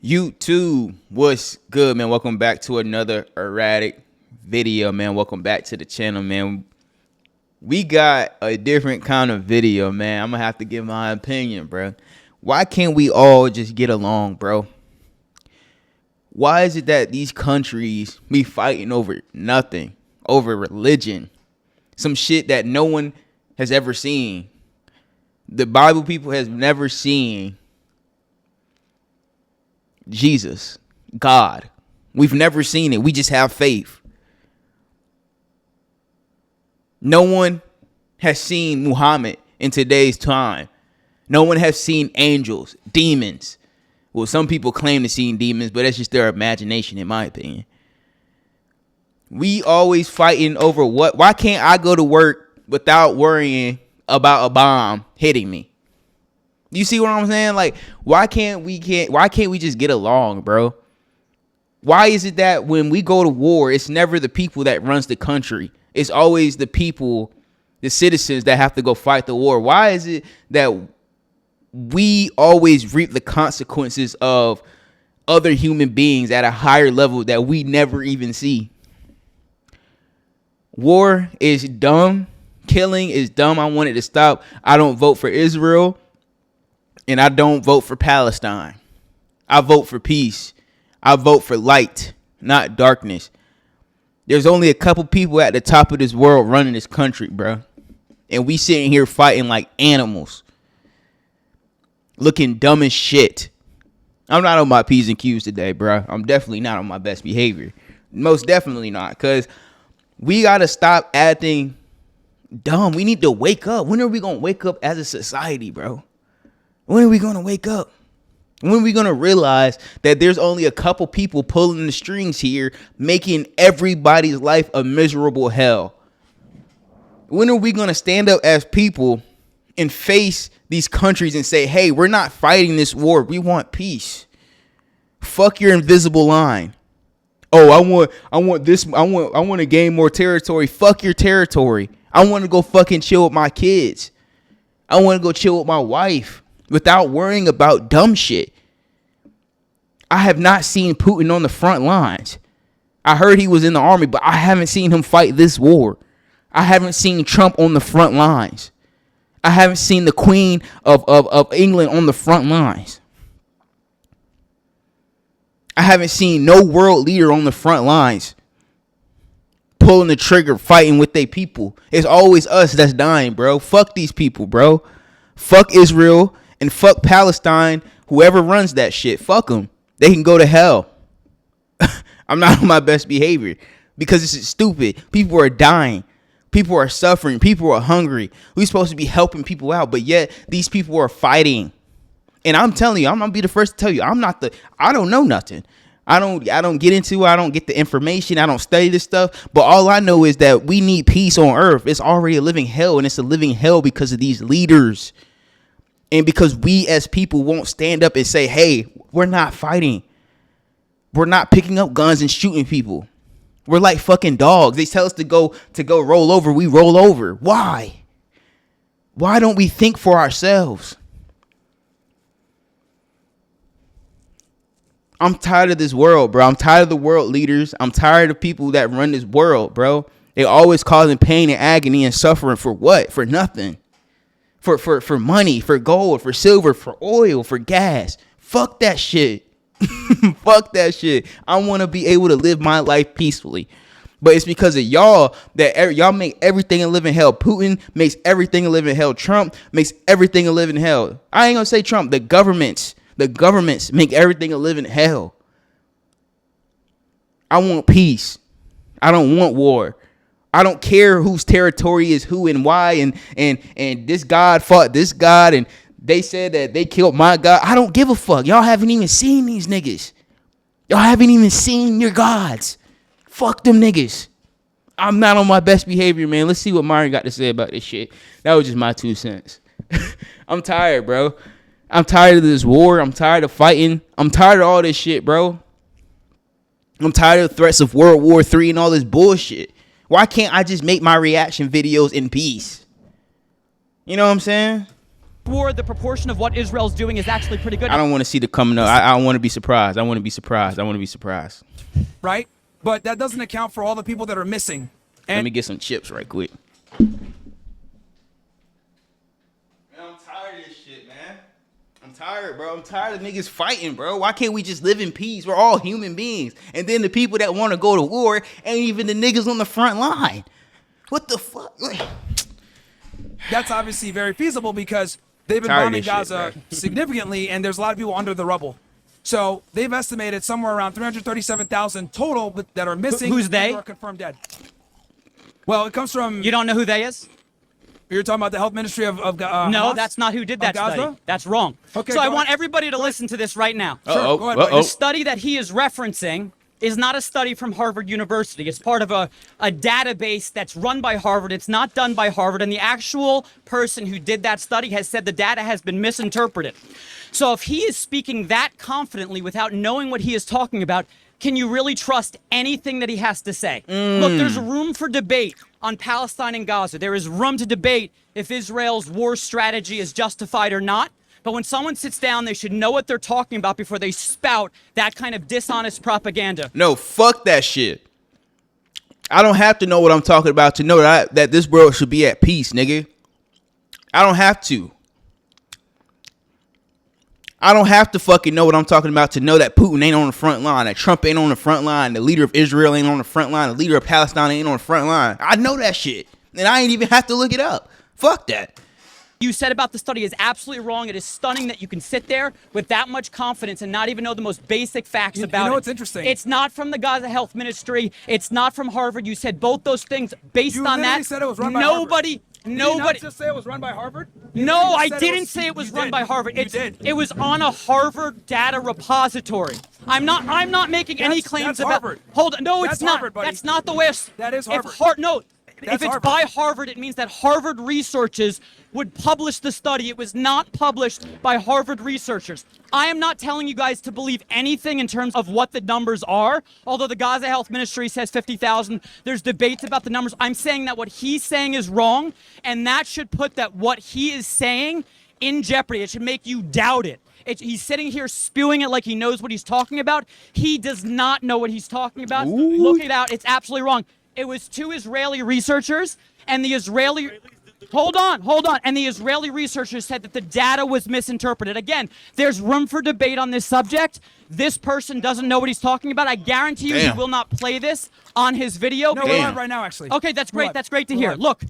YouTube, what's good, man? Welcome back to another Erratic video, man. Welcome back to the channel, man. We got a different kind of video, man. I'm gonna have to give my opinion, bro. Why can't we all just get along, bro? Why is it that these countries be fighting over nothing, over religion, some shit that no one has ever seen? The Bible people has never seen Jesus, God. We've never seen it. We just have faith. No one has seen Muhammad in today's time. No one has seen angels, demons. Well, some people claim to see demons, but that's just their imagination, in my opinion. We always fighting over what? Why can't I go to work without worrying about a bomb hitting me? You see what I'm saying? Like, why can't we just get along, bro? Why is it that when we go to war, it's never the people that runs the country? It's always the people, the citizens that have to go fight the war. Why is it that we always reap the consequences of other human beings at a higher level that we never even see? War is dumb. Killing is dumb. I want it to stop. I don't vote for Israel. And I don't vote for Palestine. I vote for peace. I vote for light, not darkness. There's only a couple people at the top of this world running this country, bro. And we sitting here fighting like animals. Looking dumb as shit. I'm not on my P's and Q's today, bro. I'm definitely not on my best behavior. Most definitely not. Because we got to stop acting dumb. We need to wake up. When are we going to wake up as a society, bro? When are we going to wake up? When are we going to realize that there's only a couple people pulling the strings here, making everybody's life a miserable hell? When are we going to stand up as people and face these countries and say, hey, we're not fighting this war. We want peace. Fuck your invisible line. Oh, I want to gain more territory. Fuck your territory. I want to go fucking chill with my kids. I want to go chill with my wife. Without worrying about dumb shit. I have not seen Putin on the front lines. I heard he was in the army, but I haven't seen him fight this war. I haven't seen Trump on the front lines. I haven't seen the Queen of England on the front lines. I haven't seen no world leader on the front lines pulling the trigger, fighting with their people. It's always us that's dying, bro. Fuck these people, bro. Fuck Israel. And fuck Palestine, whoever runs that shit. Fuck them. They can go to hell. I'm not on my best behavior because this is stupid. People are dying. People are suffering. People are hungry. We're supposed to be helping people out, but yet these people are fighting. And I'm telling you, I'm gonna be the first to tell you, I don't know nothing. I don't get into it. I don't get the information. I don't study this stuff. But all I know is that we need peace on earth. It's already a living hell, and it's a living hell because of these leaders. And because we as people won't stand up and say, hey, we're not fighting. We're not picking up guns and shooting people. We're like fucking dogs. They tell us to go roll over. We roll over. Why? Why don't we think for ourselves? I'm tired of this world, bro. I'm tired of the world leaders. I'm tired of people that run this world, bro. They're always causing pain and agony and suffering for what? For nothing. For money, for gold, for silver, for oil, for gas. Fuck that shit. Fuck that shit. I want to be able to live my life peacefully. But it's because of y'all that y'all make everything a living hell. Putin makes everything a living hell. Trump makes everything a living hell. I ain't gonna say Trump. The governments make everything a living hell. I want peace. I don't want war. I don't care whose territory is who and why and this God fought this God and they said that they killed my God. I don't give a fuck. Y'all haven't even seen these niggas. Y'all haven't even seen your gods. Fuck them niggas. I'm not on my best behavior, man. Let's see what Myron got to say about this shit. That was just my 2 cents. I'm tired, bro. I'm tired of this war. I'm tired of fighting. I'm tired of all this shit, bro. I'm tired of threats of World War III and all this bullshit. Why can't I just make my reaction videos in peace? You know what I'm saying? war, the proportion of what Israel's doing is actually pretty good. I don't want to see the coming up. I want to be surprised. I want to be surprised. I want to be surprised. Right? But that doesn't account for all the people that are missing. And let me get some chips right quick. Man, I'm tired of this shit, man. I'm tired, bro. I'm tired of niggas fighting, bro. Why can't we just live in peace? We're all human beings. And then the people that want to go to war ain't even the niggas on the front line. What the fuck? that's obviously very feasible because they've been bombing Gaza significantly, and there's a lot of people under the rubble. So they've estimated somewhere around 337,000 total that are missing. Who's they? Are confirmed dead. Well, it comes from. You don't know who they is? You're talking about the health ministry of No, Hamas? that's not who did that Gaza? study. That's wrong. Okay, so I go want ahead. everybody to listen to this right now. Sure, go ahead, buddy. The study that he is referencing is not a study from Harvard University. It's part of a database that's run by Harvard. It's not done by Harvard. And the actual person who did that study has said the data has been misinterpreted. So if he is speaking that confidently without knowing what he is talking about, can you really trust anything that he has to say? Look, there's room for debate on Palestine and Gaza. There is room to debate if Israel's war strategy is justified or not. But when someone sits down, they should know what they're talking about before they spout that kind of dishonest propaganda. No, fuck that shit. I don't have to know what I'm talking about to know that this world should be at peace, nigga. I don't have to. I don't have to fucking know what I'm talking about to know that Putin ain't on the front line, that Trump ain't on the front line, the leader of Israel ain't on the front line, the leader of Palestine ain't on the front line. I know that shit, and I ain't even have to look it up. Fuck that. You said about the study is absolutely wrong. It is stunning that you can sit there with that much confidence and not even know the most basic facts about it. You know what's interesting? It's not from the Gaza Health Ministry. It's not from Harvard. You said both those things based on that. You said it was run by nobody. Harvard. Did you Nobody. not just say it was run by Harvard? No, I didn't say it was run by Harvard. You did. It was on a Harvard data repository. I'm not making any claims that's about. Harvard. Hold on. No, That's it's not. Harvard, buddy. That's not the way. That is If Harvard. No. That's if it's Harvard. by Harvard, it means that Harvard researchers would publish the study. It was not published by Harvard researchers. I am not telling you guys to believe anything in terms of what the numbers are. Although the Gaza Health Ministry says 50,000, there's debates about the numbers. I'm saying that what he's saying is wrong, and that should put that what he is saying in jeopardy. It should make you doubt it. He's sitting here spewing it like he knows what he's talking about. He does not know what he's talking about. Ooh. Look it out. It's absolutely wrong. It was 2 Israeli researchers, and the Israeli... Hold on. And the Israeli researchers said that the data was misinterpreted. Again, there's room for debate on this subject. This person doesn't know what he's talking about. I guarantee you he will not play this on his video. No, we're live right now, actually. Okay, that's great. That's great to hear. Look,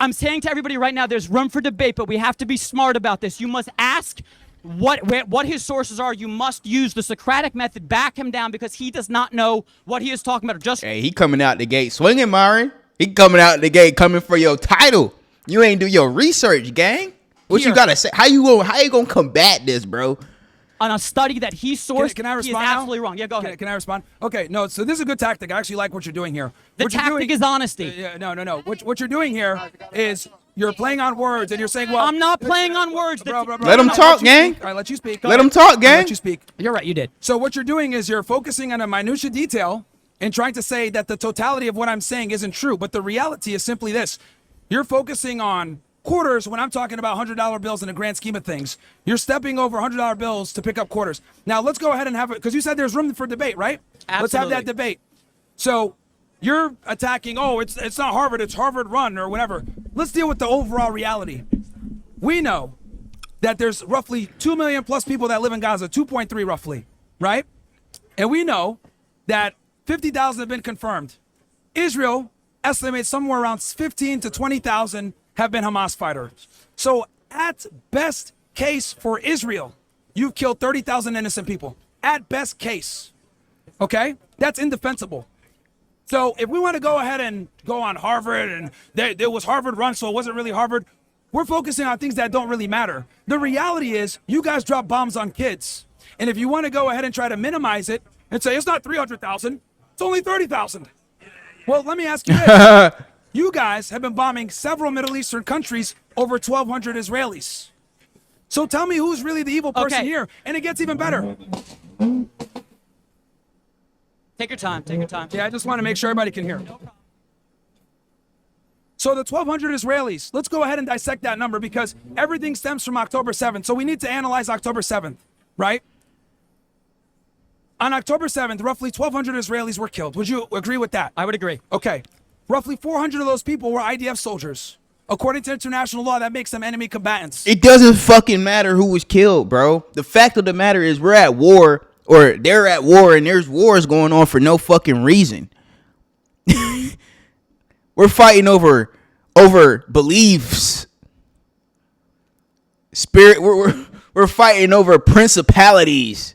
I'm saying to everybody right now, there's room for debate, but we have to be smart about this. You must ask what his sources are. You must use the Socratic method, back him down, because he does not know what he is talking about. Hey, he coming out the gate swinging, Myron. He coming out the gate coming for your title. You ain't do your research, gang. What you gotta say? How you gonna combat this, bro? On a study that he sourced, can I respond he is now? absolutely wrong. Yeah, go ahead. Can I respond? Okay, no, so this is a good tactic. I actually like what you're doing here. The What you're tactic doing- is honesty. No. What you're doing here is you're playing on words, and you're saying, well... I'm not playing on words. Bro. Let him talk, gang. All right, let you speak. Let him talk, gang. Let you speak. You're right, you did. So what you're doing is you're focusing on a minutia detail and trying to say that the totality of what I'm saying isn't true. But the reality is simply this. You're focusing on quarters when I'm talking about $100 bills in the grand scheme of things. You're stepping over $100 bills to pick up quarters. Now, let's go ahead and have it, because you said there's room for debate, right? Absolutely. Let's have that debate. So you're attacking, it's not Harvard, it's Harvard run or whatever. Let's deal with the overall reality. We know that there's roughly 2 million plus people that live in Gaza, 2.3 roughly, right? And we know that 50,000 have been confirmed. Israel estimates somewhere around 15 to 20,000 have been Hamas fighters. So at best case for Israel, you've killed 30,000 innocent people. At best case, okay? That's indefensible. So if we want to go ahead and go on Harvard and there was Harvard run, so it wasn't really Harvard, we're focusing on things that don't really matter. The reality is you guys drop bombs on kids. And if you want to go ahead and try to minimize it and say it's not 300,000, it's only 30,000. Well, let me ask you this. You guys have been bombing several Middle Eastern countries, over 1,200 Israelis. So tell me who's really the evil person here. And it gets even better. Take your time. Take your time. Yeah, I just want to make sure everybody can hear. So the 1,200 Israelis, let's go ahead and dissect that number because everything stems from October 7th. So we need to analyze October 7th, right? On October 7th, roughly 1,200 Israelis were killed. Would you agree with that? I would agree. Okay. Roughly 400 of those people were IDF soldiers. According to international law, that makes them enemy combatants. It doesn't fucking matter who was killed, bro. The fact of the matter is we're at war, or they're at war, and there's wars going on for no fucking reason. We're fighting over beliefs. Spirit, we're fighting over principalities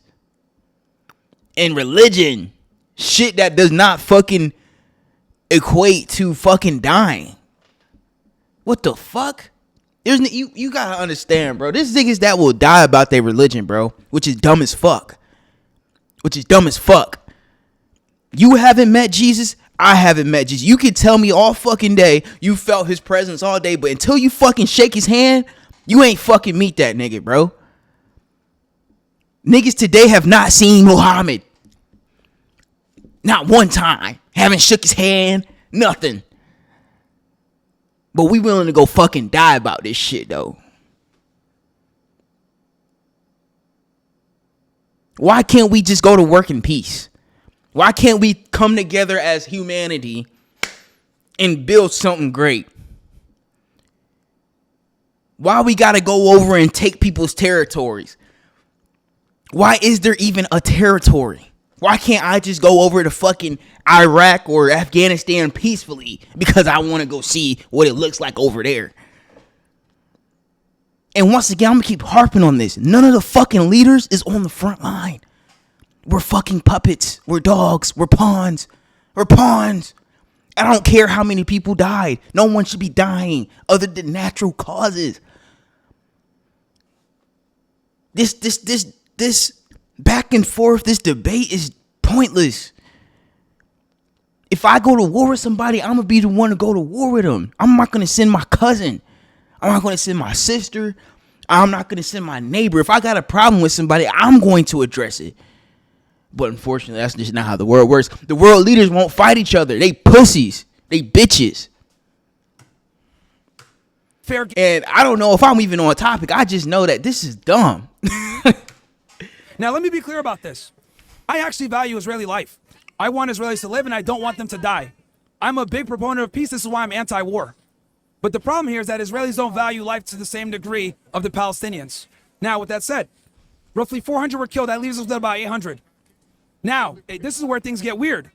and religion. Shit that does not fucking equate to fucking dying. What the fuck? You gotta understand, bro. There's niggas that will die about their religion, bro, which is dumb as fuck. You haven't met Jesus. I haven't met Jesus. You can tell me all fucking day you felt his presence all day, but until you fucking shake his hand, you ain't fucking meet that nigga, bro. Niggas today have not seen Muhammad. Not one time. Haven't shook his hand. Nothing. But we willing to go fucking die about this shit, though. Why can't we just go to work in peace? Why can't we come together as humanity and build something great? Why we gotta go over and take people's territories? Why is there even a territory? Why can't I just go over to fucking Iraq or Afghanistan peacefully because I want to go see what it looks like over there? And once again, I'm gonna keep harping on this. None of the fucking leaders is on the front line. We're fucking puppets. We're dogs. We're pawns. I don't care how many people died. No one should be dying other than natural causes. This back and forth, this debate is pointless. If I go to war with somebody, I'm gonna be the one to go to war with them. I'm not gonna send my cousin. I'm not gonna send my sister. I'm not gonna send my neighbor. If I got a problem with somebody, I'm going to address it. But unfortunately, that's just not how the world works. The world leaders won't fight each other. They pussies. They bitches. Fair. And I don't know if I'm even on topic. I just know that this is dumb. Now, let me be clear about this. I actually value Israeli life. I want Israelis to live, and I don't want them to die. I'm a big proponent of peace. This is why I'm anti-war. But the problem here is that Israelis don't value life to the same degree of the Palestinians. Now, with that said, roughly 400 were killed. That leaves us with about 800. Now, this is where things get weird.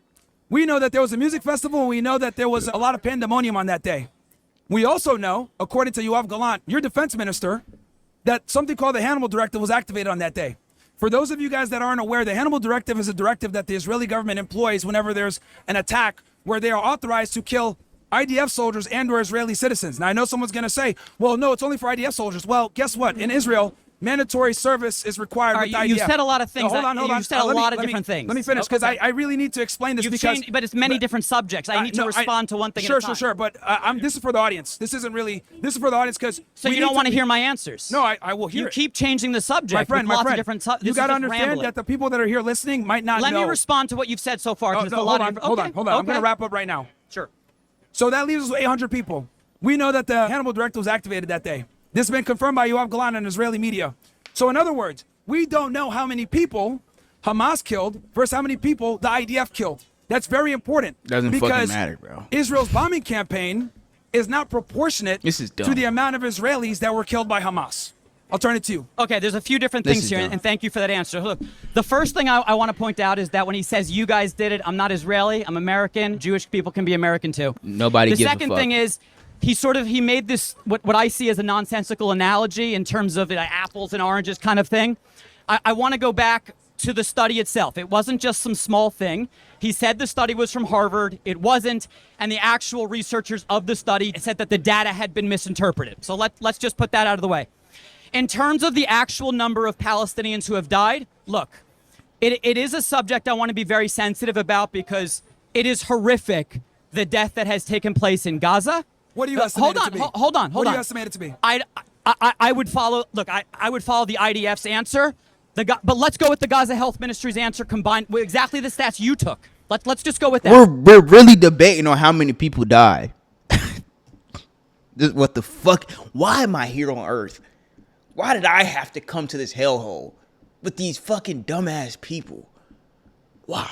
We know that there was a music festival, and we know that there was a lot of pandemonium on that day. We also know, according to Yoav Gallant, your defense minister, that something called the Hannibal Directive was activated on that day. For those of you guys that aren't aware, the Hannibal Directive is a directive that the Israeli government employs whenever there's an attack where they are authorized to kill IDF soldiers and or Israeli citizens. Now, I know someone's going to say, well, no, it's only for IDF soldiers. Well, guess what? In Israel, mandatory service is required with IDF. You said a lot of things. No, hold on. You said a lot of different things. Let me finish because I really need to explain this because... but it's many different subjects. I need to respond to one thing at a time. Sure. But this is for the audience. This is for the audience because... So you don't want to hear my answers? No, I will hear it. You keep changing the subject. My friend, Of different you got to understand that the people that are here listening might not know. Let me respond to what you've said so far. Hold on. I'm going to wrap up right now. Sure. So that leaves us with 800 people. We know that the Hannibal Directive was activated that day. This has been confirmed by Yoav Gallant and Israeli media. So in other words, we don't know how many people Hamas killed versus how many people the IDF killed. That's very important. Doesn't fucking matter, bro. Israel's bombing campaign is not proportionate to the amount of Israelis that were killed by Hamas. I'll turn it to you. Okay, there's a few different things here, and thank you for that answer. Look, the first thing I want to point out is that when he says you guys did it, I'm not Israeli, I'm American. Jewish people can be American too. Nobody gives a fuck. The second thing is, he made this, what I see as a nonsensical analogy in terms of apples and oranges kind of thing. I want to go back to the study itself. It wasn't just some small thing. He said the study was from Harvard. It wasn't. And the actual researchers of the study said that the data had been misinterpreted. So let's just put that out of the way. In terms of the actual number of Palestinians who have died, look, it is a subject I want to be very sensitive about because it is horrific, the death that has taken place in Gaza. What do you estimate it to be? Hold on. What do you estimate it to be? I would follow. Look, I would follow the IDF's answer. But let's go with the Gaza Health Ministry's answer combined with exactly the stats you took. Let's just go with that. We're really debating on how many people died. This what the fuck? Why am I here on Earth? Why did I have to come to this hellhole with these fucking dumbass people? Why?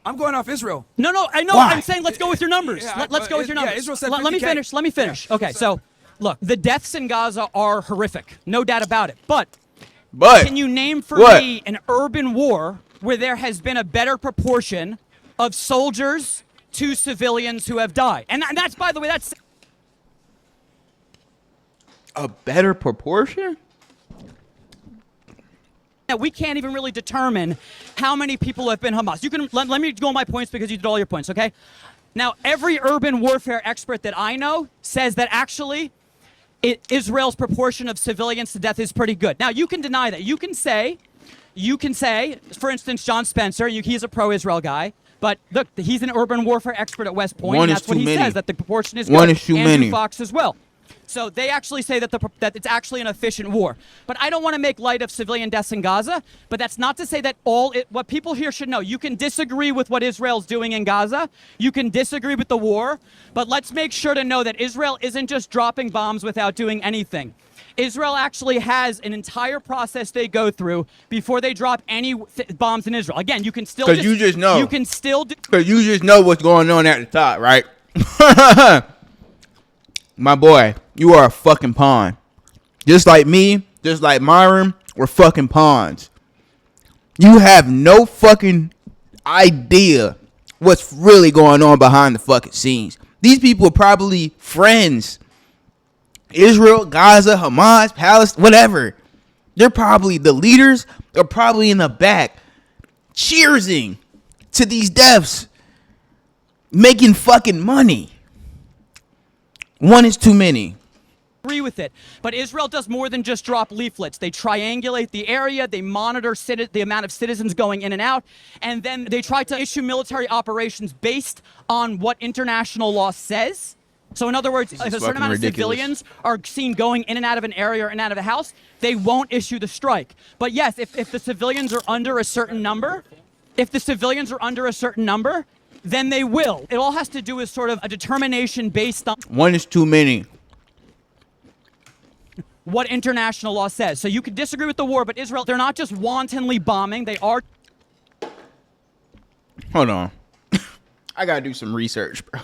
I'm going off Israel. No, I know. Why? I'm saying let's go with your numbers. Yeah, Let's go with your numbers. Israel said Let me 50K. finish. Let me finish. Okay, so look, the deaths in Gaza are horrific. No doubt about it. But can you name for me an urban war where there has been a better proportion of soldiers to civilians who have died? And that's, by the way, that's a better proportion? we can't even really determine how many people have been Hamas. You can let me go on my points because you did all your points, okay? Now, every urban warfare expert that I know says that actually Israel's proportion of civilians to death is pretty good. Now, you can deny that. You can say, for instance, John Spencer, he's a pro-Israel guy, but look, he's an urban warfare expert at West Point, and that's what he says, that the proportion is good. One is too Andrew many. Fox as well. So they actually say that that it's actually an efficient war. But I don't want to make light of civilian deaths in Gaza, but that's not to say that what people here should know. You can disagree with what Israel's doing in Gaza. You can disagree with the war, but let's make sure to know that Israel isn't just dropping bombs without doing anything. Israel actually has an entire process they go through before they drop any bombs in Israel. Again, you can still Because you just know. You can still do. Because you just know what's going on at the top, right? My boy, you are a fucking pawn. Just like me, just like Myron, we're fucking pawns. You have no fucking idea what's really going on behind the fucking scenes. These people are probably friends. Israel, Gaza, Hamas, Palestine, whatever. They're probably, the leaders are probably in the back cheersing to these deaths, making fucking money. One is too many. Agree with it, but Israel does more than just drop leaflets. They triangulate the area, they monitor the amount of citizens going in and out, and then they try to issue military operations based on what international law says. So in other words, if a certain amount of civilians are seen going in and out of an area or in and out of a house, they won't issue the strike. But yes, if the civilians are under a certain number, then they will. It all has to do with sort of a determination based on one is too many. What international law says. So you could disagree with the war, but Israel, they're not just wantonly bombing. They are. Hold on. I gotta do some research, bro.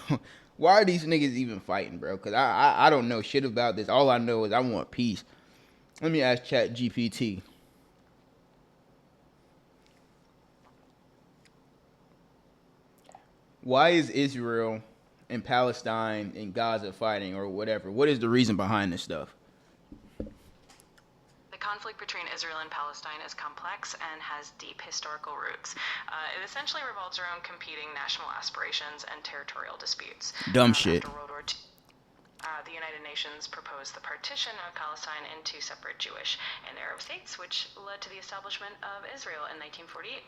Why are these niggas even fighting, bro? Because I don't know shit about this. All I know is I want peace. Let me ask ChatGPT. Why is Israel and Palestine and Gaza fighting or whatever? What is the reason behind this stuff? The conflict between Israel and Palestine is complex and has deep historical roots. It essentially revolves around competing national aspirations and territorial disputes. Dumb shit. After World War II, the United Nations proposed the partition of Palestine into separate Jewish and Arab states, which led to the establishment of Israel in 1948.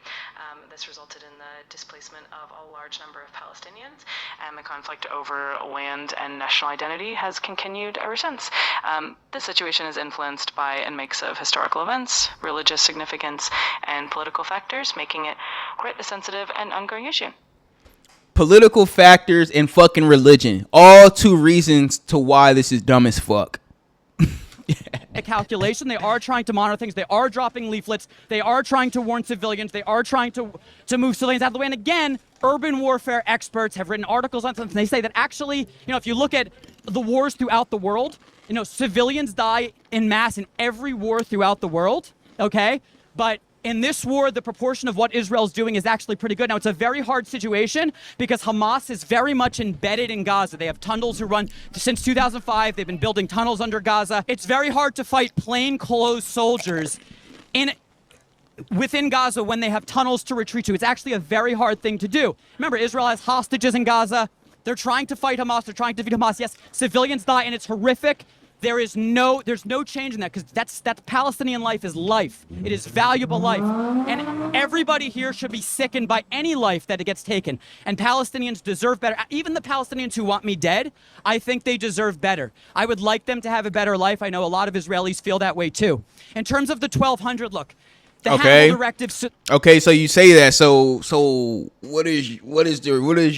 This resulted in the displacement of a large number of Palestinians, and the conflict over land and national identity has continued ever since. This situation is influenced by a mix of historical events, religious significance, and political factors, making it quite a sensitive and ongoing issue. Political factors and fucking religion. All two reasons to why this is dumb as fuck. A calculation. They are trying to monitor things. They are dropping leaflets. They are trying to warn civilians. They are trying to move civilians out of the way. And again, urban warfare experts have written articles on something. They say that actually, if you look at the wars throughout the world, civilians die in mass in every war throughout the world. Okay, but in this war, the proportion of what Israel's doing is actually pretty good. Now, it's a very hard situation because Hamas is very much embedded in Gaza. They have tunnels who run since 2005. They've been building tunnels under Gaza. It's very hard to fight plainclothes soldiers within Gaza when they have tunnels to retreat to. It's actually a very hard thing to do. Remember, Israel has hostages in Gaza. They're trying to fight Hamas. They're trying to defeat Hamas. Yes, civilians die, and it's horrific. There's no change in that because that's Palestinian life is life. It is valuable life. And everybody here should be sickened by any life that it gets taken. And Palestinians deserve better. Even the Palestinians who want me dead, I think they deserve better. I would like them to have a better life. I know a lot of Israelis feel that way too. In terms of the 1200, look, the Hannibal Directive. Okay, so you say that. So what is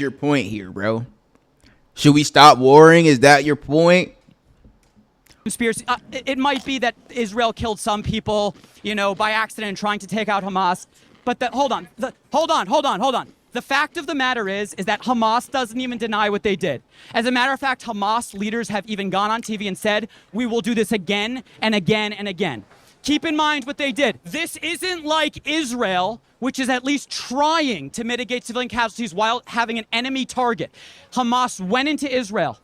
your point here, bro? Should we stop warring? Is that your point? conspiracy. It might be that Israel killed some people, by accident trying to take out Hamas. But hold on. The fact of the matter is that Hamas doesn't even deny what they did. As a matter of fact, Hamas leaders have even gone on TV and said, we will do this again and again and again. Keep in mind what they did. This isn't like Israel, which is at least trying to mitigate civilian casualties while having an enemy target. Hamas went into Israel.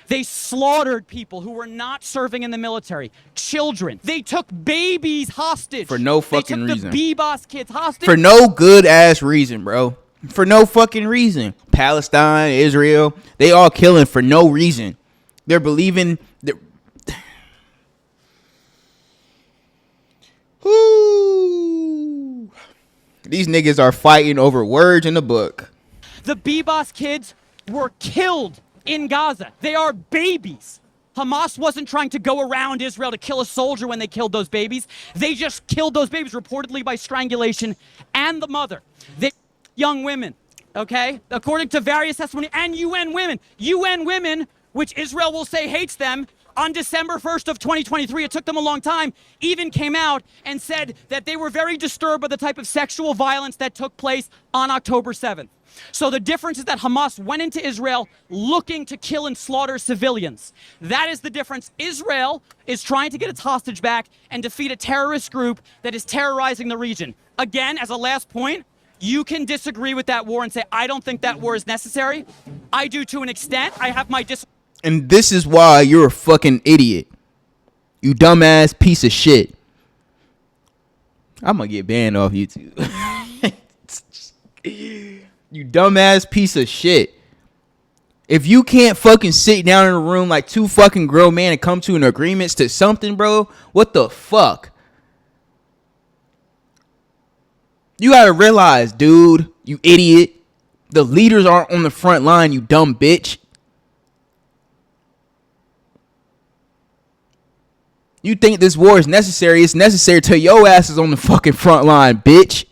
They slaughtered people who were not serving in the military, children. They took babies hostage. For no fucking reason. They took the B-Boss kids hostage. For no good ass reason, bro. For no fucking reason. Palestine, Israel, they all killing for no reason. They're believing that. Whoo. These niggas are fighting over words in the book. The B-Boss kids were killed in Gaza. They are babies. Hamas wasn't trying to go around Israel to kill a soldier when they killed those babies. They just killed those babies reportedly by strangulation and the mother. They young women, okay? According to various testimony and UN women, which Israel will say hates them, on December 1st of 2023, it took them a long time, even came out and said that they were very disturbed by the type of sexual violence that took place on October 7th. So the difference is that Hamas went into Israel looking to kill and slaughter civilians. That is the difference. Israel is trying to get its hostage back and defeat a terrorist group that is terrorizing the region. Again, as a last point, you can disagree with that war and say, I don't think that war is necessary. I do to an extent. I have my And this is why you're a fucking idiot. You dumbass piece of shit. I'm gonna get banned off YouTube. You dumbass piece of shit. If you can't fucking sit down in a room like two fucking grown men and come to an agreement to something, bro, what the fuck? You gotta realize, dude, you idiot. The leaders aren't on the front line, you dumb bitch. You think this war is necessary? It's necessary till your ass is on the fucking front line, bitch.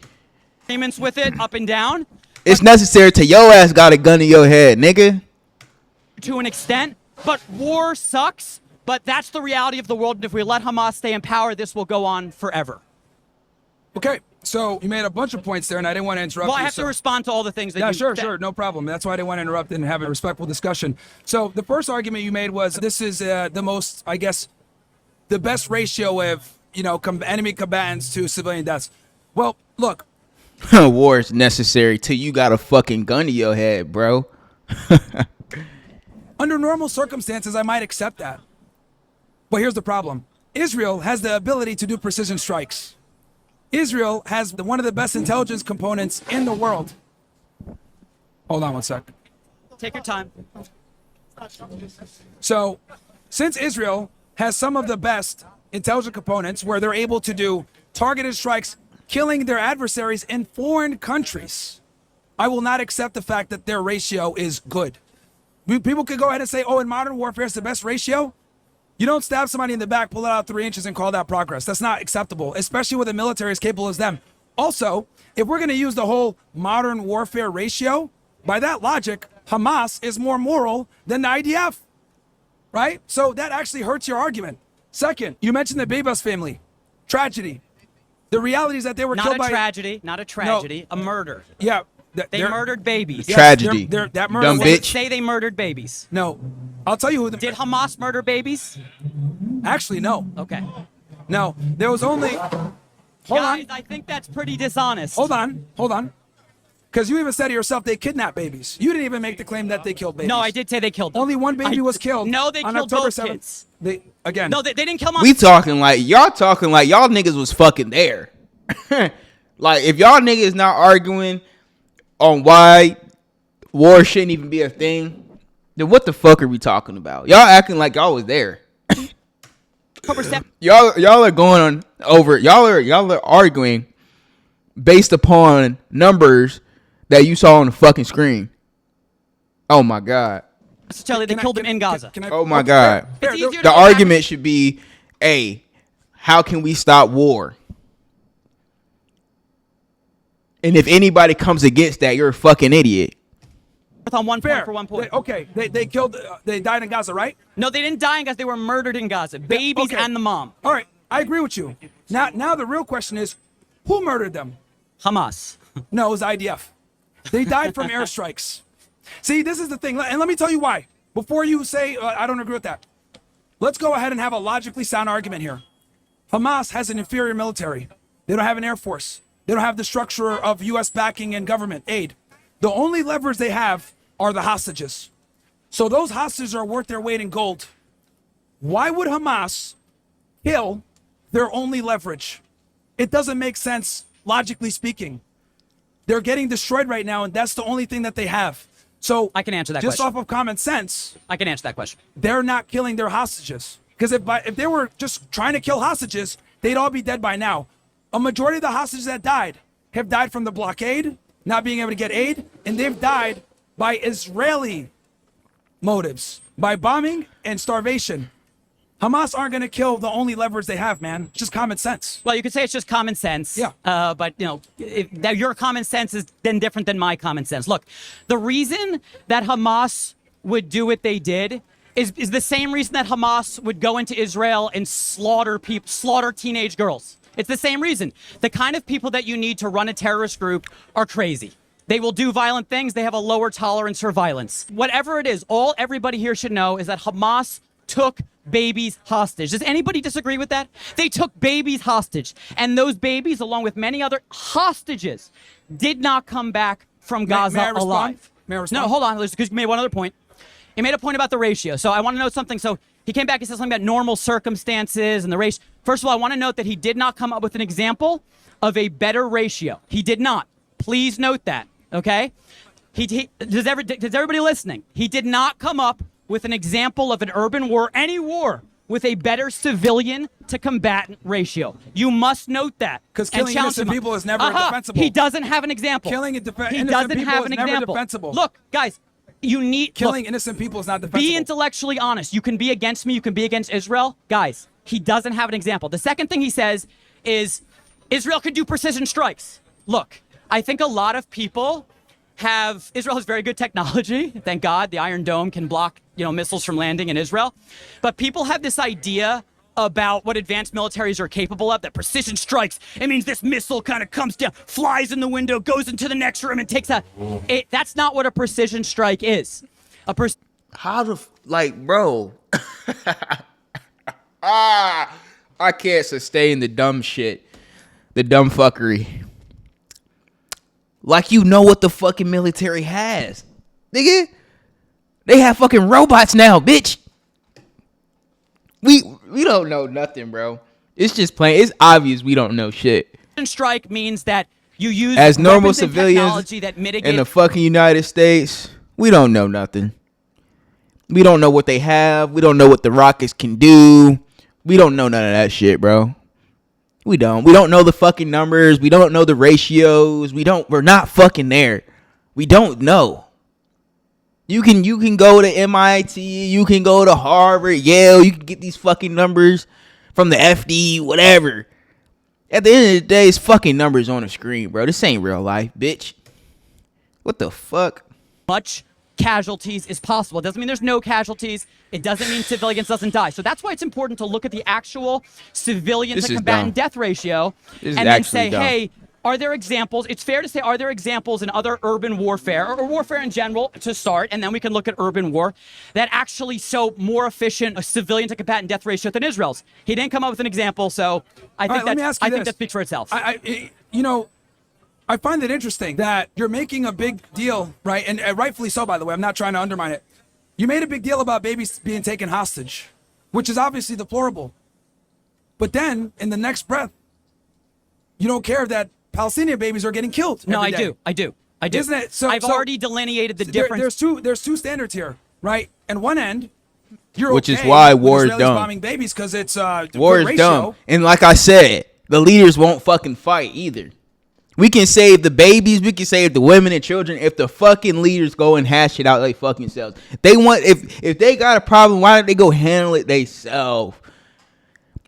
agreements with it up and down. It's necessary till your ass got a gun to your head, nigga. To an extent, but war sucks. But that's the reality of the world. And if we let Hamas stay in power, this will go on forever. Okay, so you made a bunch of points there, and I didn't want to interrupt you. Well, I have to respond to all the things that you said. said. Sure, no problem. That's why I didn't want to interrupt and have a respectful discussion. So the first argument you made was this is the most, I guess, the best ratio of, enemy combatants to civilian deaths. Well, look. War is necessary till you got a fucking gun to your head, bro. Under normal circumstances, I might accept that. But here's the problem. Israel has the ability to do precision strikes. Israel has one of the best intelligence components in the world. Hold on one sec. Take your time. So, since Israel has some of the best intelligence components where they're able to do targeted strikes, killing their adversaries in foreign countries, I will not accept the fact that their ratio is good. People could go ahead and say, in modern warfare, it's the best ratio. You don't stab somebody in the back, pull it out 3 inches, and call that progress. That's not acceptable, especially with a military as capable as them. Also, if we're going to use the whole modern warfare ratio, by that logic, Hamas is more moral than the IDF, right? So that actually hurts your argument. Second, you mentioned the Bebas family. Tragedy. The reality is that they were killed by... Not a tragedy, a murder. Yeah. They murdered babies. Yes, Tragedy. That murder Dumb was- bitch. Say they murdered babies. No. I'll tell you who Did Hamas murder babies? Actually, no. Okay. No. There was only... Guys, I think that's pretty dishonest. Hold on. Because you even said to yourself they kidnapped babies. You didn't even make the claim that they killed babies. No, I did say they killed them. Only one baby was killed. No, they on killed October both 7th. kids. Again. No, they didn't kill my... We talking like y'all niggas was fucking there. Like if y'all niggas not arguing on why war shouldn't even be a thing, then what the fuck are we talking about? Y'all acting like y'all was there. Y'all are going on over. Y'all are arguing based upon numbers that you saw on the fucking screen. Oh my god. Charlie, they killed him in Gaza. Oh my god. It's easier to The go argument should be, hey, how can we stop war? And if anybody comes against that, you're a fucking idiot. On 1 Fair. point for 1 point. They killed. They died in Gaza, right? No, they didn't die in Gaza. They were murdered in Gaza. Babies Okay. and the mom. All right, I agree with you. Now the real question is, who murdered them? Hamas. No, it was IDF. They died from airstrikes. See, this is the thing, and let me tell you why. Before you say I don't agree with that, let's go ahead and have a logically sound argument here. Hamas has an inferior military. They don't have an air force. They don't have the structure of U.S. backing and government aid. The only levers they have are the hostages. So those hostages are worth their weight in gold. Why would Hamas kill their only leverage? It doesn't make sense, logically speaking. They're getting destroyed right now, and that's the only thing that they have. So I can answer that just question. off of common sense, I can answer that question. they're not killing their hostages. Because if they were just trying to kill hostages, they'd all be dead by now. A majority of the hostages that died have died from the blockade, not being able to get aid, and they've died by Israeli motives, by bombing and starvation. Hamas aren't going to kill the only levers they have, man. It's just common sense. Well, you could say it's just common sense. Yeah. But, your common sense is then different than my common sense. Look, the reason that Hamas would do what they did is the same reason that Hamas would go into Israel and slaughter teenage girls. It's the same reason. The kind of people that you need to run a terrorist group are crazy. They will do violent things. They have a lower tolerance for violence. Whatever it is, all everybody here should know is that Hamas took babies hostage. Does anybody disagree with that? They took babies hostage. And those babies, along with many other hostages, did not come back from Gaza may I respond? alive. May I respond? No, hold on. Because you made one other point. He made a point about the ratio. So I want to know something. So he came back and said something about normal circumstances and the ratio. First of all, I want to note that he did not come up with an example of a better ratio. He did not. Please note that. Okay? Does everybody listening? He did not come up with an example of an urban war, any war, with a better civilian to combatant ratio. You must note that. Because killing innocent people is never defensible. He doesn't have an example. Killing he innocent doesn't people have is an never example. defensible. Look, guys, Killing innocent people is not defensible. be intellectually honest. You can be against me. You can be against Israel. Guys, he doesn't have an example. The second thing he says is Israel could do precision strikes. Look, I think a lot of people Israel has very good technology. Thank God. The Iron Dome can block, missiles from landing in Israel. But people have this idea about what advanced militaries are capable of, that precision strikes, it means this missile kind of comes down, flies in the window, goes into the next room and takes that's not what a precision strike is. Bro. I can't sustain the dumb shit. The dumb fuckery. Like, what the fucking military has. Nigga. They have fucking robots now, bitch. We don't know nothing, bro. It's just plain. It's obvious we don't know shit. Strike means that you use as normal civilians civilians that mitigate in the fucking United States. We don't know nothing. We don't know what they have. We don't know what the rockets can do. We don't know none of that shit, bro. We don't know the fucking numbers. We don't know the ratios. We're not fucking there. We don't know. You can go to MIT, you can go to Harvard, Yale, you can get these fucking numbers from the FD, whatever. At the end of the day, it's fucking numbers on the screen, bro. This ain't real life, bitch. What the fuck? Much casualties is possible. It doesn't mean there's no casualties. It doesn't mean civilians doesn't die. So that's why it's important to look at the actual civilian to combatant death ratio and then say, hey, are there examples? It's fair to say, are there examples in other urban warfare or warfare in general to start? And then we can look at urban war that actually show more efficient a civilian to combatant death ratio than Israel's. He didn't come up with an example, so I think that speaks for itself. I find it interesting that you're making a big deal, right? And rightfully so, by the way. I'm not trying to undermine it. You made a big deal about babies being taken hostage, which is obviously deplorable. But then, in the next breath, you don't care that Palestinian babies are getting killed. No, I do. Isn't it? So I've already delineated the difference. There's two standards here, right? And one end, which is why war is dumb. Bombing babies because it's war is dumb. And like I said, the leaders won't fucking fight either. We can save the babies, we can save the women and children if the fucking leaders go and hash it out they fucking selves. If they got a problem, why don't they go handle it themselves?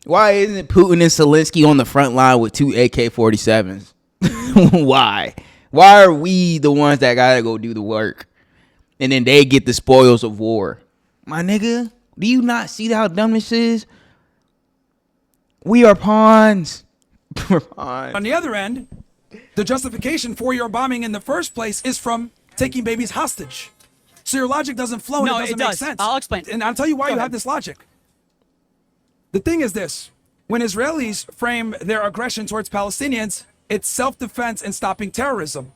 Why isn't Putin and Zelensky on the front line with 2 AK-47s? Why? Why are we the ones that gotta go do the work? and then they get the spoils of war. My nigga, do you not see how dumb this is? We are pawns. We're pawns. On the other end, the justification for your bombing in the first place is from taking babies hostage. So your logic doesn't flow and No, it doesn't it make does. sense. I'll explain. And I'll tell you why Go you ahead. have this logic. The thing is this. When Israelis frame their aggression towards Palestinians, it's self-defense and stopping terrorism.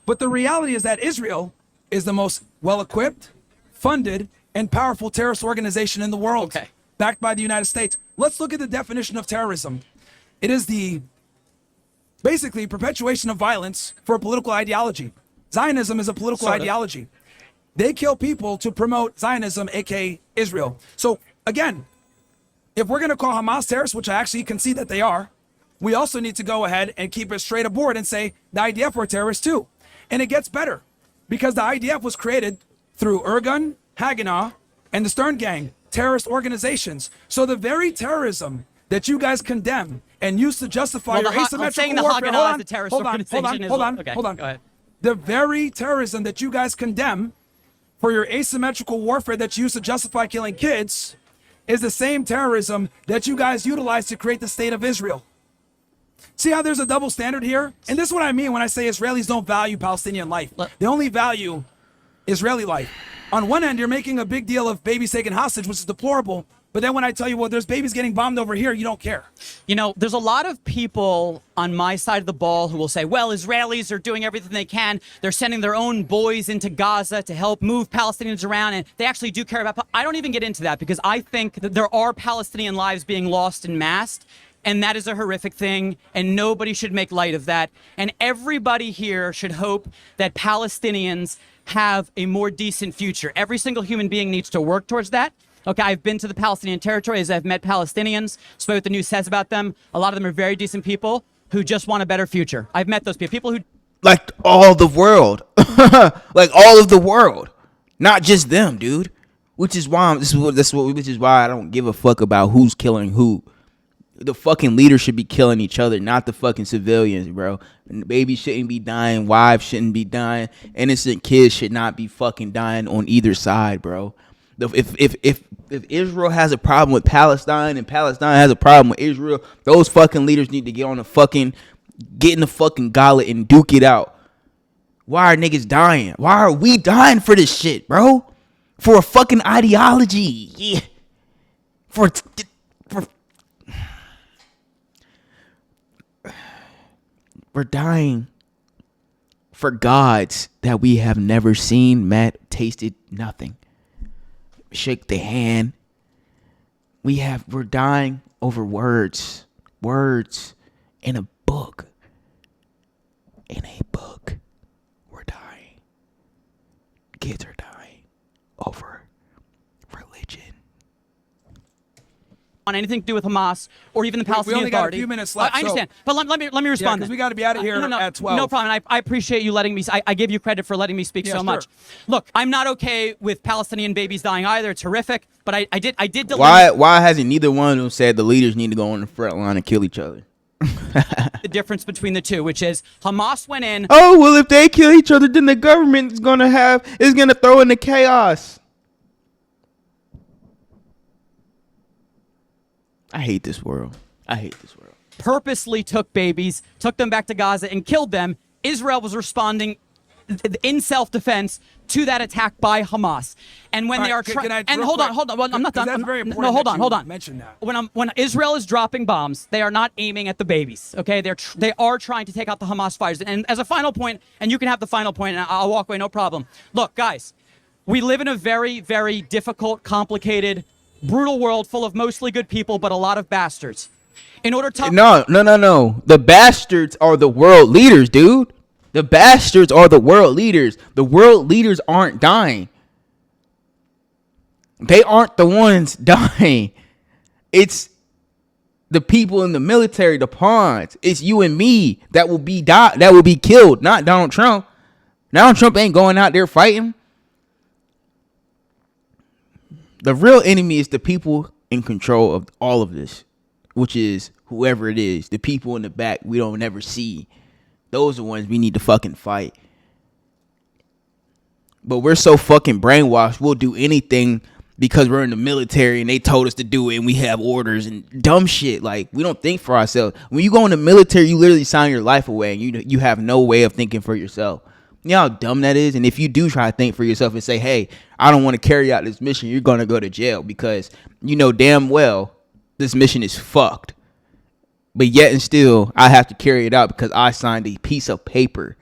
But the reality is that Israel is the most well-equipped, funded, and powerful terrorist organization in the world, Okay. backed by the United States. Let's look at the definition of terrorism. It is the basically perpetuation of violence for a political ideology. Zionism is a political Sort of. ideology. They kill people to promote Zionism, aka Israel. So again, if we're going to call Hamas terrorists, which I actually concede that they are, we also need to go ahead and keep it straight aboard and say the IDF were terrorists too. And it gets better because the IDF was created through Irgun, Haganah, and the Stern Gang, terrorist organizations. So the very terrorism that you guys condemn and use to justify Well, your the Ha- asymmetrical saying the warfare. Haganah is a terrorist hold on, organization is- hold on, okay, hold on. go ahead. The very terrorism that you guys condemn for your asymmetrical warfare that you use to justify killing kids is the same terrorism that you guys utilize to create the state of Israel. See how there's a double standard here? And this is what I mean when I say Israelis don't value Palestinian life. They only value Israeli life. On one end, you're making a big deal of babies taken hostage, which is deplorable. But then when I tell you, well, there's babies getting bombed over here, you don't care. You know, there's a lot of people on my side of the ball who will say, well, Israelis are doing everything they can. They're sending their own boys into Gaza to help move Palestinians around, and they actually do care about. I don't even get into that because I think that there are Palestinian lives being lost en masse, and that is a horrific thing, and nobody should make light of that. And everybody here should hope that Palestinians have a more decent future. Every single human being needs to work towards that. Okay, I've been to the Palestinian territories. I've met Palestinians, spoke what the news says about them. A lot of them are very decent people who just want a better future. I've met those people who... Like all the world. Like all of the world. Not just them, dude. Which is why which is why I don't give a fuck about who's killing who. The fucking leaders should be killing each other, not the fucking civilians, bro. And babies shouldn't be dying, wives shouldn't be dying, innocent kids should not be fucking dying on either side, bro. If Israel has a problem with Palestine and Palestine has a problem with Israel, those fucking leaders need to get in the fucking gauntlet and duke it out. Why are niggas dying? Why are we dying for this shit, bro? For a fucking ideology. Yeah. For we're dying for gods that we have never seen, met, tasted, nothing. Shake the hand. We're dying over words in a book. We're dying. Kids are dying over religion. on anything to do with Hamas or even the Palestinian only got a Authority. few minutes left, I understand, but let me respond. Yeah, 'cause we gotta be outta here at 12. No problem. I appreciate you letting me. I give you credit for letting me speak Yeah, so sure. much. Look, I'm not okay with Palestinian babies dying either. It's horrific. But I did. Why hasn't neither one of them said the leaders need to go on the front line and kill each other? the difference between the two, which is Hamas went in. Oh well, if they kill each other, then the government is gonna throw in the chaos. I hate this world. Purposely took babies, took them back to Gaza, and killed them. Israel was responding in self-defense to that attack by Hamas. And when All they right, are can I- trying, and real hold on, quick, well, I'm not done. that's I'm- very no, important hold that on, you hold on. mention that. When Israel is dropping bombs, they are not aiming at the babies. Okay, they are trying to take out the Hamas fighters. And as a final point, and you can have the final point, and I'll walk away, no problem. Look, guys, we live in a very, very difficult, complicated, brutal world full of mostly good people, but a lot of bastards. In order to No. The bastards are the world leaders, dude. The bastards are the world leaders. The world leaders aren't dying. They aren't the ones dying. It's the people in the military, the pawns. It's you and me that will be killed, not Donald Trump. Donald Trump ain't going out there fighting. The real enemy is the people in control of all of this, which is whoever it is, the people in the back we don't never see. Those are the ones we need to fucking fight. But we're so fucking brainwashed. We'll do anything because we're in the military and they told us to do it and we have orders and dumb shit. Like, we don't think for ourselves. When you go in the military, you literally sign your life away and you have no way of thinking for yourself. You know how dumb that is? And if you do try to think for yourself and say, hey, I don't want to carry out this mission, you're going to go to jail because you know damn well this mission is fucked. But yet and still, I have to carry it out because I signed a piece of paper.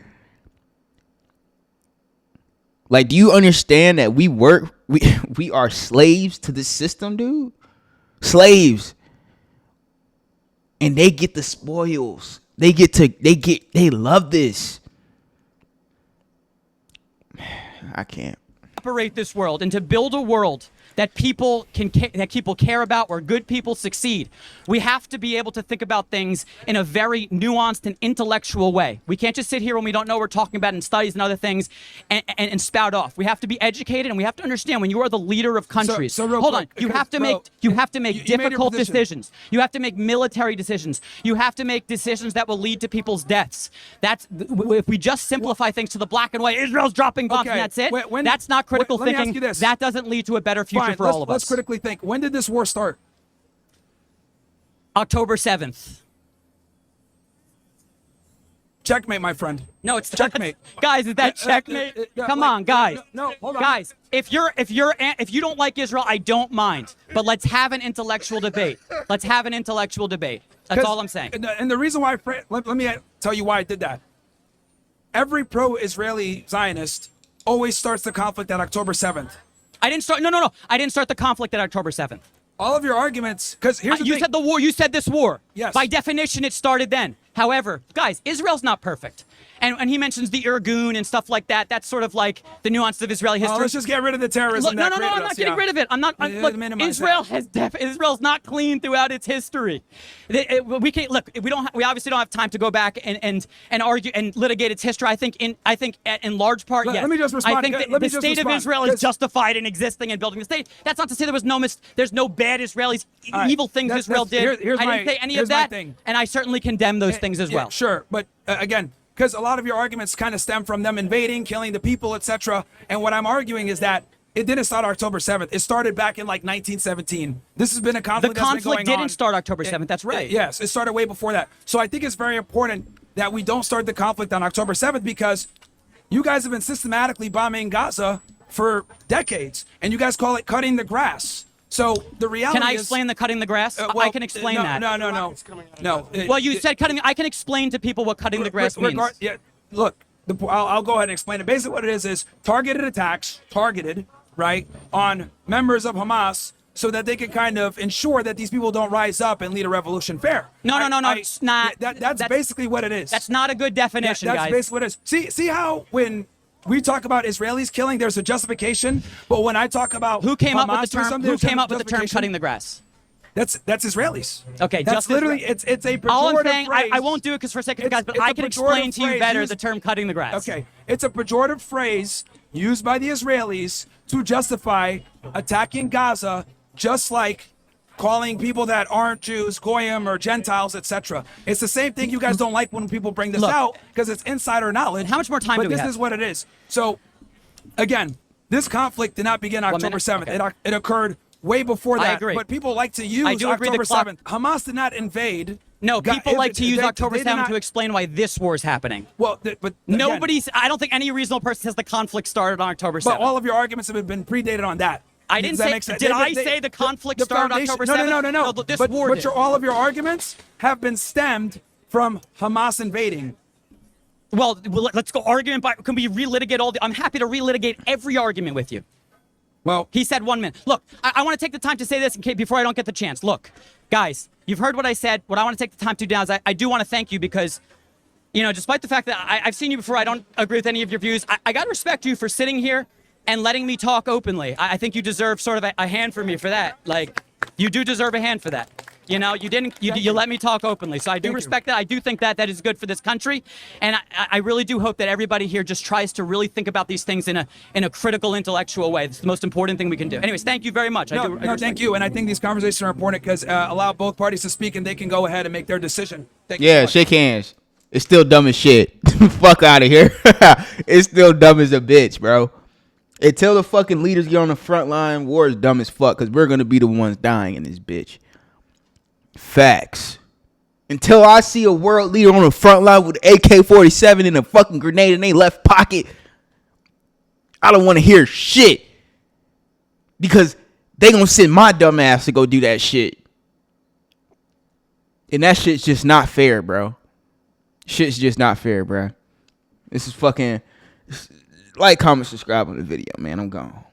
Like, do you understand that we are slaves to the system, dude? Slaves. And they get the spoils. They love this. I can't operate this world and to build a world that people care about, where good people succeed. We have to be able to think about things in a very nuanced and intellectual way. We can't just sit here when we don't know what we're talking about in studies and other things and spout off. We have to be educated and we have to understand when you are the leader of countries. Hold on, you have to make difficult decisions. You have to make military decisions. You have to make decisions that will lead to people's deaths. If we just simplify things to the black and white, Israel's dropping bombs and that's it. That's not critical let me thinking. ask you this. That doesn't lead to a better future for all of us. Let's critically think. When did this war start? October 7th. Checkmate, my friend. No, it's checkmate. Guys, is that checkmate? Come on, guys. No, hold on. Guys, if you don't like Israel, I don't mind. But let's have an intellectual debate. Let's have an intellectual debate. That's all I'm saying. And the reason why let me tell you why I did that. Every pro-Israeli Zionist always starts the conflict on October 7th. I didn't start. No. I didn't start the conflict at October 7th. All of your arguments, because here's the thing. You said the war. You said this war. Yes. By definition, it started then. However, guys, Israel's not perfect. And he mentions the Irgun and stuff like that. That's sort of like the nuance of Israeli history. Let's just get rid of the terrorism. Look, no, I'm not getting rid of it. I'm not. Look, Israel's not clean throughout its history. We can't look. We obviously don't have time to go back and argue and litigate its history. I think in large part, yes. Let me just respond. I think the state of Israel is justified in existing and building the state. That's not to say there's no bad Israelis, evil things Israel did. I didn't say any of that, and I certainly condemn those things as well. Sure, but again, because a lot of your arguments kind of stem from them invading, killing the people, etc. And what I'm arguing is that it didn't start October 7th. It started back in like 1917. This has been a conflict that's been going on. The conflict didn't start October 7th. That's right. Yes, it started way before that. So I think it's very important that we don't start the conflict on October 7th because you guys have been systematically bombing Gaza for decades, and you guys call it cutting the grass. So the reality is... Can I explain the cutting the grass? I can explain that. No. Well, you said cutting... I can explain to people what cutting the grass means. Look, I'll go ahead and explain it. Basically what it is targeted attacks, right, on members of Hamas so that they can kind of ensure that these people don't rise up and lead a revolution fair. No, it's not. That's basically what it is. That's not a good definition, guys. That's basically what it is. See how when we talk about Israelis killing, there's a justification, but when I talk about who came Hamas up with the term? Who came up with the term cutting the grass? That's Israelis. Okay, that's literally it's a pejorative all I'm saying, phrase. I won't do it because for a second, guys, but I can explain to you better the term cutting the grass. Okay, it's a pejorative phrase used by the Israelis to justify attacking Gaza, just like calling people that aren't Jews, Goyim, or Gentiles, etc. It's the same thing you guys don't like when people bring this out because it's insider knowledge. How much more time do we have? But this is what it is. So, again, this conflict did not begin October 7th. Okay. It occurred way before that. I agree. But people like to use October 7th. Hamas did not invade. No, people like to use October 7th to explain why this war is happening. Well, but I don't think any reasonable person says the conflict started on October 7th. But all of your arguments have been predated on that. I didn't say. Did I say the conflict started October 7th? No. This war did. All of your arguments have been stemmed from Hamas invading. Well, let's go argument by. Can we relitigate all the? I'm happy to relitigate every argument with you. Well, he said 1 minute. Look, I want to take the time to say this in case before I don't get the chance. Look, guys, you've heard what I said. What I want to take the time to do now is I do want to thank you because, despite the fact that I've seen you before, I don't agree with any of your views. I got to respect you for sitting here and letting me talk openly. I think you deserve sort of a hand from me for that. Like, you do deserve a hand for that. You let me talk openly. So I do respect that. I do think that is good for this country. And I really do hope that everybody here just tries to really think about these things in a critical, intellectual way. It's the most important thing we can do. Anyways, thank you very much. No, thank you. And I think these conversations are important because allow both parties to speak and they can go ahead and make their decision. Thank you so much. Shake hands. It's still dumb as shit. Fuck out of here. It's still dumb as a bitch, bro. Until the fucking leaders get on the front line, war is dumb as fuck because we're going to be the ones dying in this bitch. Facts. Until I see a world leader on the front line with an AK-47 and a fucking grenade in their left pocket, I don't want to hear shit. Because they going to send my dumb ass to go do that shit. And that shit's just not fair, bro. Shit's just not fair, bro. This is fucking... Like, comment, subscribe on the video, man. I'm gone.